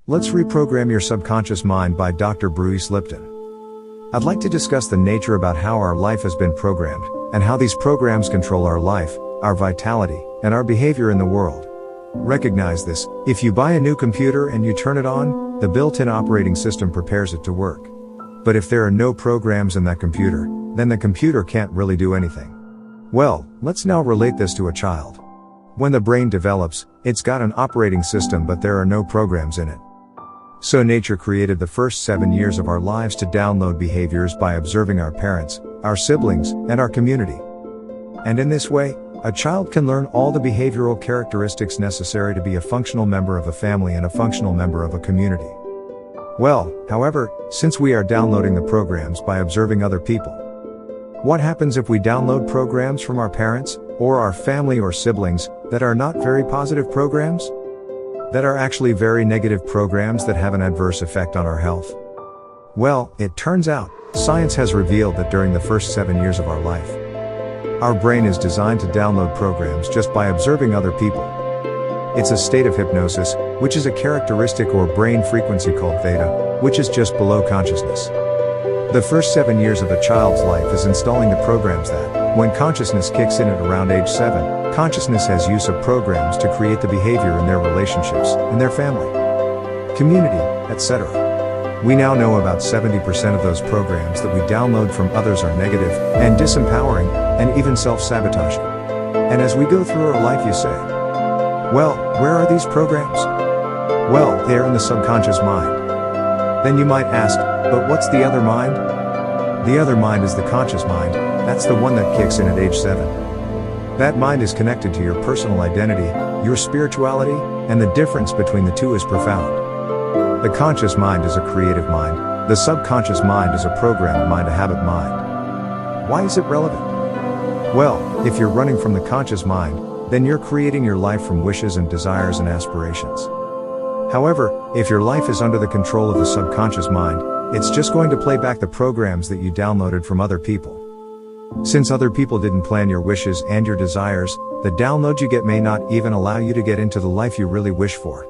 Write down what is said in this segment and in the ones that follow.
Let's Reprogram Your Subconscious Mind by Dr. Bruce Lipton. I'd like to discuss the nature about how our life has been programmed, and how these programs control our life, our vitality, and our behavior in the world. Recognize this: if you buy a new computer and you turn it on, the built-in operating system prepares it to work. But if there are no programs in that computer, then the computer can't really do anything. Well, let's now relate this to a child. When the brain develops, it's got an operating system, but there are no programs in it. So nature created the first 7 years of our lives to download behaviors by observing our parents, our siblings, and our community. And in this way, a child can learn all the behavioral characteristics necessary to be a functional member of a family and a functional member of a community. Well, however, since we are downloading the programs by observing other people, what happens if we download programs from our parents, or our family or siblings, that are not very positive programs? That are actually very negative programs that have an adverse effect on our health? Well, it turns out, science has revealed that during the first 7 years of our life, our brain is designed to download programs just by observing other people. It's a state of hypnosis, which is a characteristic or brain frequency called theta, which is just below consciousness. The first 7 years of a child's life is installing the programs that, when consciousness kicks in at around age 7, consciousness has use of programs to create the behavior in their relationships, in their family, community, etc. We now know about 70% of those programs that we download from others are negative, and disempowering, and even self-sabotaging. And as we go through our life, you say, well, where are these programs? Well, they are in the subconscious mind. Then you might ask, but what's the other mind? The other mind is the conscious mind. That's the one that kicks in at age 7. That mind is connected to your personal identity, your spirituality, and the difference between the two is profound. The conscious mind is a creative mind. The subconscious mind is a programmed mind, a habit mind. Why is it relevant? Well, if you're running from the conscious mind, then you're creating your life from wishes and desires and aspirations. However, if your life is under the control of the subconscious mind, it's just going to play back the programs that you downloaded from other people. Since other people didn't plan your wishes and your desires, the download you get may not even allow you to get into the life you really wish for.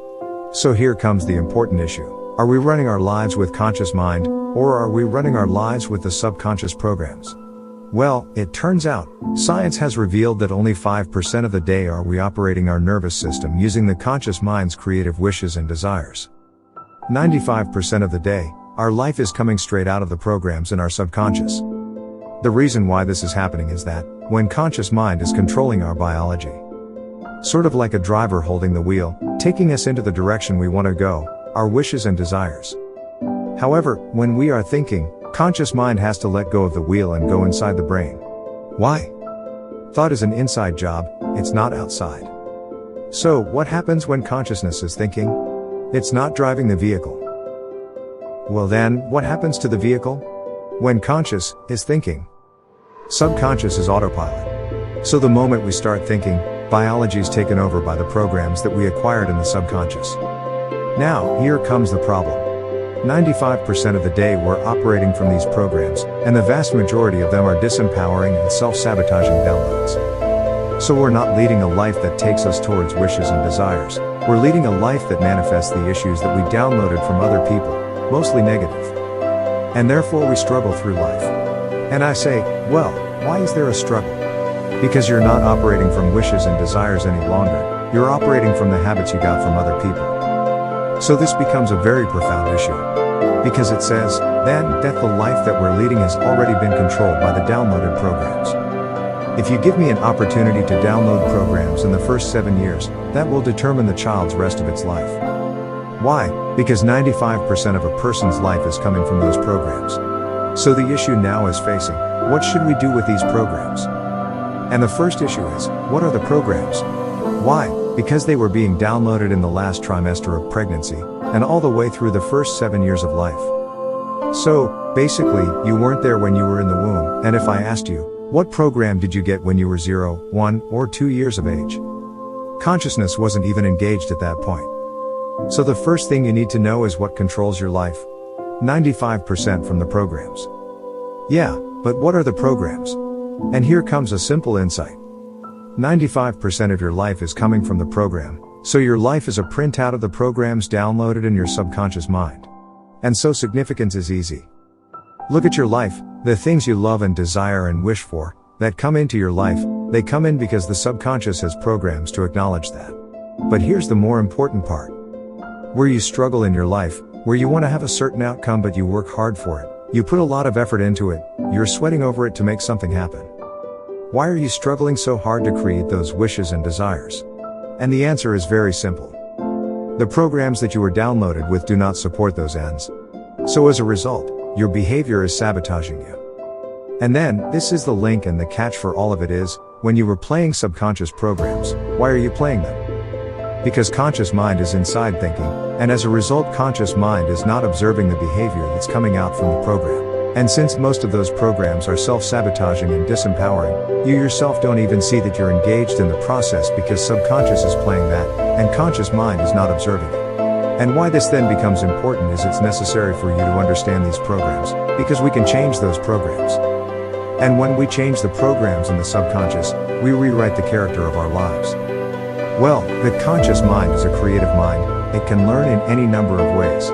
So here comes the important issue. Are we running our lives with conscious mind, or are we running our lives with the subconscious programs? Well, it turns out, science has revealed that only 5% of the day are we operating our nervous system using the conscious mind's creative wishes and desires. 95% of the day, our life is coming straight out of the programs in our subconscious. The reason why this is happening is that, when conscious mind is controlling our biology, sort of like a driver holding the wheel, taking us into the direction we want to go, our wishes and desires. However, when we are thinking, conscious mind has to let go of the wheel and go inside the brain. Why? Thought is an inside job, it's not outside. So, what happens when consciousness is thinking? It's not driving the vehicle. Well then, what happens to the vehicle? When conscious is thinking, subconscious is autopilot. So the moment we start thinking, biology is taken over by the programs that we acquired in the subconscious. Now, here comes the problem. 95% of the day we're operating from these programs, and the vast majority of them are disempowering and self-sabotaging downloads. So we're not leading a life that takes us towards wishes and desires. We're leading a life that manifests the issues that we downloaded from other people, mostly negative. And therefore we struggle through life. And I say, well, why is there a struggle? Because you're not operating from wishes and desires any longer, you're operating from the habits you got from other people. So this becomes a very profound issue. Because it says, then, that the life that we're leading has already been controlled by the downloaded programs. If you give me an opportunity to download programs in the first 7 years, that will determine the child's rest of its life. Why? Because 95% of a person's life is coming from those programs. So the issue now is facing, what should we do with these programs? And the first issue is, what are the programs? Why? Because they were being downloaded in the last trimester of pregnancy, and all the way through the first 7 years of life. So, basically, you weren't there when you were in the womb, and if I asked you, what program did you get when you were 0, 1, or 2 years of age? Consciousness wasn't even engaged at that point. So the first thing you need to know is what controls your life. 95% from the programs. Yeah, but what are the programs? And here comes a simple insight. 95% of your life is coming from the program, So your life is a printout of the programs downloaded in your subconscious mind. And so significance is easy. Look at your life, the things you love and desire and wish for, that come into your life, they come in because the subconscious has programs to acknowledge that. But here's the more important part. Where you struggle in your life, where you want to have a certain outcome but you work hard for it, you put a lot of effort into it, you're sweating over it to make something happen. Why are you struggling so hard to create those wishes and desires? And the answer is very simple. The programs that you were downloaded with do not support those ends. So as a result, your behavior is sabotaging you. And then, this is the link and the catch for all of it is, when you were playing subconscious programs, why are you playing them? Because conscious mind is inside thinking, and as a result conscious mind is not observing the behavior that's coming out from the program. And since most of those programs are self-sabotaging and disempowering, you yourself don't even see that you're engaged in the process because subconscious is playing that, and conscious mind is not observing it. And why this then becomes important is it's necessary for you to understand these programs, because we can change those programs. And when we change the programs in the subconscious, we rewrite the character of our lives. Well, the conscious mind is a creative mind, it can learn in any number of ways.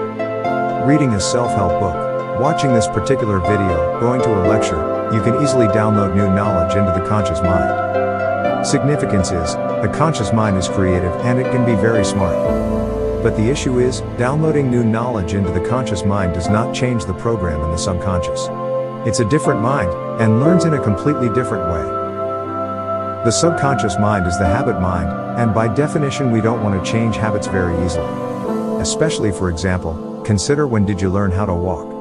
Reading a self-help book, watching this particular video, going to a lecture, you can easily download new knowledge into the conscious mind. Significance is, the conscious mind is creative and it can be very smart. But the issue is, downloading new knowledge into the conscious mind does not change the program in the subconscious. It's a different mind, and learns in a completely different way. The subconscious mind is the habit mind, and by definition we don't want to change habits very easily. Especially for example, consider when did you learn how to walk?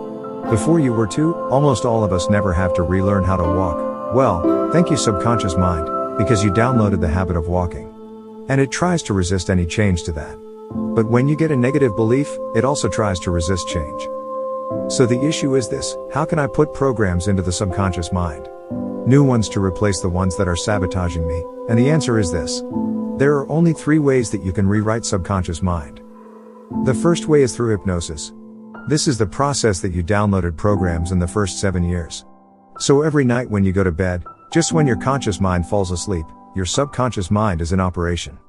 Before you were 2, almost all of us never have to relearn how to walk. Well, thank you subconscious mind, because you downloaded the habit of walking. And it tries to resist any change to that. But when you get a negative belief, it also tries to resist change. So the issue is this, how can I put programs into the subconscious mind? New ones to replace the ones that are sabotaging me, and the answer is this. There are only 3 ways that you can rewrite subconscious mind. The first way is through hypnosis. This is the process that you downloaded programs in the first 7 years. So every night when you go to bed, just when your conscious mind falls asleep, your subconscious mind is in operation.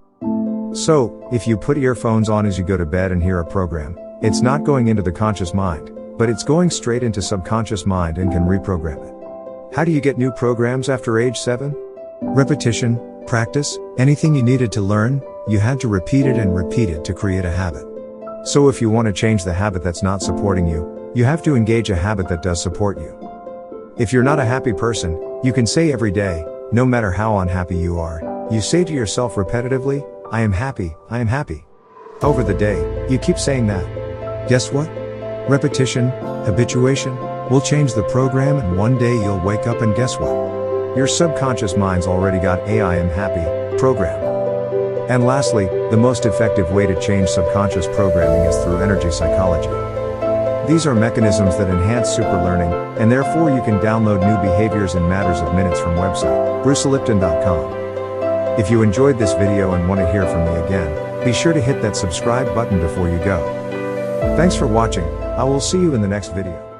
So, if you put earphones on as you go to bed and hear a program, it's not going into the conscious mind, but it's going straight into subconscious mind and can reprogram it. How do you get new programs after age 7? Repetition, practice, anything you needed to learn, you had to repeat it and repeat it to create a habit. So if you want to change the habit that's not supporting you, you have to engage a habit that does support you. If you're not a happy person, you can say every day, no matter how unhappy you are, you say to yourself repetitively, I am happy, I am happy. Over the day, you keep saying that. Guess what? Repetition, habituation, will change the program and one day you'll wake up and guess what? Your subconscious mind's already got a I am happy program. And lastly, the most effective way to change subconscious programming is through energy psychology. These are mechanisms that enhance superlearning, and therefore you can download new behaviors in matters of minutes from website, brucelipton.com. If you enjoyed this video and want to hear from me again, be sure to hit that subscribe button before you go. Thanks for watching, I will see you in the next video.